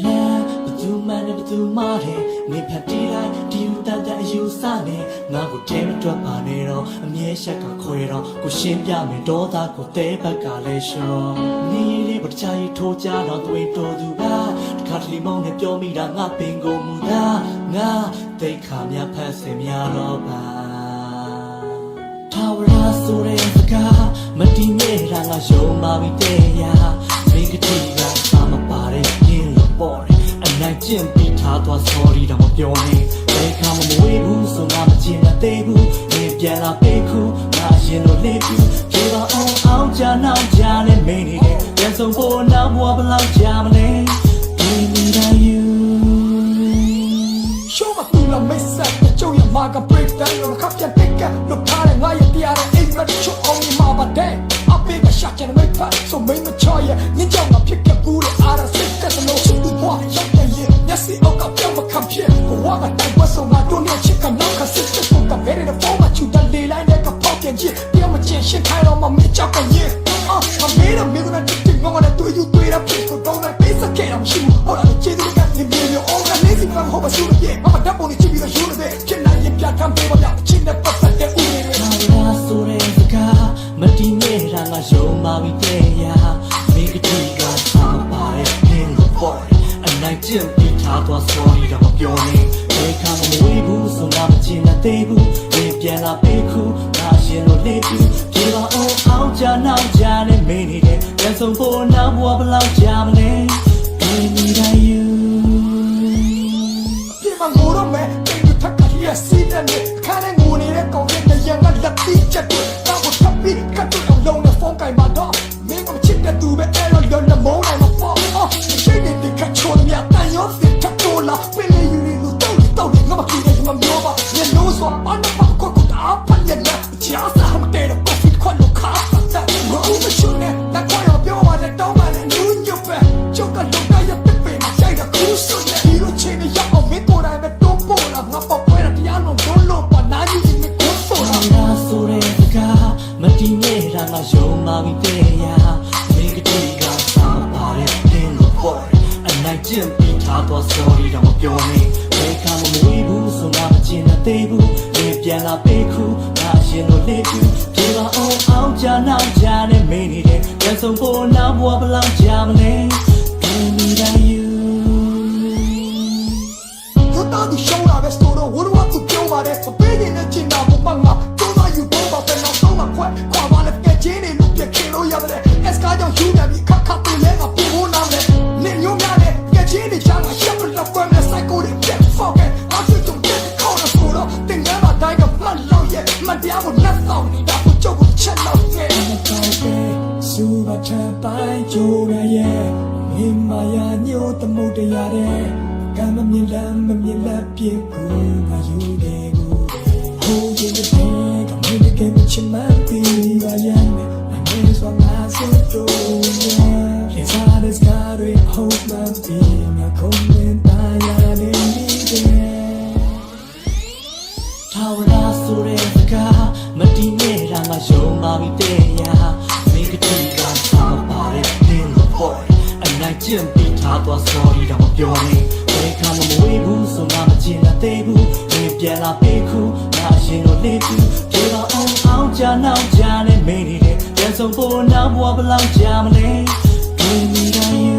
land ဘသူမှန်တယ်ဘသူမှားတယ်နေဖက်တီးတိုင်းဒီလူတန်တဲ့အယူဆနဲ့ငါကိုတဲမတွက်ပါနဲ့တော့အမြဲရှက်ကခွဲတော့ကိုရှင်းပြမယ်ဒေါသကိုတဲဘက်ကလည်းရှော့နေလေးပတချာရီထိုးကြတော့သွေးတော်သူပါတခါတလေမောင်းနဲ့ပြောမိတာငါပင်ကုန်မူတာငါတိတ်ခါများဖတ်စင်များတော့ပါထာဝရဆိုတဲ့စကားမတည်မြဲတာငါယုံပါပြီတဲ့ရာမိကတိကသာမပါတဲ့ပြင်းလို့ပေါ်တယ်အနိုင်ကျင့်ပြီးထားသွား sorry တော့မပြောနဲ့ဘယ်ခါမှမဝေးဘူးဆိုငါမကျင်မသေးဘူးနေပြန်လာပေးခုငါရင်လို့လေးပြီးပြေပါအောင်ကြနောက်ကြနဲ့မင်းနေတယ်ပြန်ဆုံးဖို့နောက်ဘဝဘလောက်ကြာမလဲဒီနေတာ you show me tu la mesa te show ya maga break down lo kapya teka lo pare nga ya tiara ei ma show only ma ba de ape ga shot ya me pa so me ma choy ya ni jaw ma phit ka ku le ara sit ka no su tu wa ya ya ye ya si o ka pya ma kam pye ko wa ga tai wa so ma do ne chit ka no ka sit ko ka very the form ma chu da le line de ka pop ya ji pya ma chin shin khai lo ma me chaw ka ye ma me da me da ti ti ngo na tu yu tu ra phi ko do na pe sa ke am shi ho la che de ka ni me yo o ga ne si ma ho ba su ye ma da bo ni chi bi lo yu de che na ye pya kam pe ba ya chin de pa sa de u ni reထာဝရဆိုတဲ့စကားမတည်မြဲတာငါယုံပါပြီတဲ့ရာမိကတိကသာမပါတဲ့ပြင်းလို့ပေါ်တယ်အနိုင်ကျင့်ပြီးထားသွား sorry တော့မပြောနဲ့ဘယ်ခါမှမဝေးဘူးဆိုငါမကျင်မသေးဘူးနေပြန်လာပေးခုငါရင်လို့လေးပြီးပြေပါအောင်ကြနောက်ကြနဲ့မင်းနေတယ်ပြန်ဆုံးဖို့နောက်ဘဝဘလောက်ကြာမလဲဒီနေတာ you ပြေမငိုတော့မယ်တိတ်ထက်ကရစီတဲ့နဲ့ခါနဲ့ငိုနေတဲ့ကောင်ရဲ့ရန်ကလက်တိချက်တွေတော့ထပ်ပြီးကတ်တော့လုံးနဲ့ဖုန်းကင်ပါတော့မင်းကချစ်တဲ့သူပဲအဲ့လိုလွန်လမုန်းနိုင်မှာပေါ့ရှိနေတဲ့ခါချိုးမြတ်တန်ရောစစ်ထပ်တော့လာပင်လေယူနေလို့တောက်ငါမကြည့်တဲ့မမျိုးပါညလုံးစွာအနပါကိုကိုတာပန်ရတဲ့ချာစာမတဲ့ကိုဖစ်ခွလို့ခါတာမဟုတ်မရှုံးနဲ့တခွာရောပြောပါတဲ့တောင်းပါတဲ့နူးညွတ်ပဲကျုပ်ကတော့တရတဲ့ပေမှာဆိုင်ကကူးစွနဲ့ဒီလိုချင်းရအောင်မင်းကိုယ်တိုင်ပဲတုံးပေါ်လာငါပေါ့ပွဲတရားလုံးလုံးလုံးပါနာကြီးကြီးနဲ့ကိုဆိုလာ ငါဆိုတဲ့စကားမတည်မြဲတာငါယုံပါပြီတဲ့ရာမိကတိကသာမပါတဲ့ပြင်းလို့ပေါ်တယ်အနိုင်ကျင့်ပြီးထားသွား sorry တော့မပြောနဲ့ဘယ်ခါမှမဝေးဘူးဆိုငါမကျင်မသေးဘူးနေပြန်လာပေးခုငါရင်လို့လေးပြီးပြေပါအောင်ကြနောက်ကြနဲ့မင်းနေတယ်ပြန်ဆုံးဖို့နောက်ဘဝဘလောက်ကြာမလဲဒီနေတာ you သူတောက်သူရှုံးလာပဲဆိုတော့ဝတ်ဝတ်သူပြောပါတယ်စပေးနေတဲ့ချင်းနာဘုံမှာတော့မယူတော့ပါပဲနောက်ဆုံးမှခွာပါလေကဲချင်းနေလို့ပြခင်လို့ရတယ်အစကားကြောင့်ယူတယ်ပြီးခတ်တူလဲငါပြေဖို့နားလဲနေညိုများတဲ့ကဲချင်းနေချမ်းငါရှက်ပလောက်ကွမ်းတဲ့ psycho တွေပြတ်ဖောက်ခဲ့အဆွေတုံးတဲ့ခေါ်တော့ဆိုတော့တင်ငါမှာတိုင်းကမှတ်လို့ရဲ့မတရားကိုလက်ဆောင်နေတာကိုချုပ်ကိုချက်တော့ရဲ့စုပါချပိုင်းကျိုးရရဲ့မိမယာညို့တမှုတရားတဲ့ကံမမြင်လက်ပြေကူငါယူတယ်ကို Hold in the bag I'm in the game with your man baby I am my name is what I said to you It's hard as God we hold my being I come in tired in me ထာဝရဆိုတဲ့စကားမတည်မြဲတာငါယုံပါပြီတဲ့ရာမိကတိကသာမပါတဲ့ပြင်းလို့ပေါ်တယ်အနိုင်ကျင့်ပြီးထားသွား sorry တော့မပြောနဲ့ဘယ်ခါမှမဝေးဘူးဆိုငါမကျင်မသေးဘူးနေပြန်လာပေးခုငါရင်လို့လေးပြီးပြေပါအောင်ကြနောက်ကြနဲ့မင်းနေတယ်ပြန်ဆုံးဖို့နောက်ဘဝဘလောက်ကြာမလဲဒီနေတာ you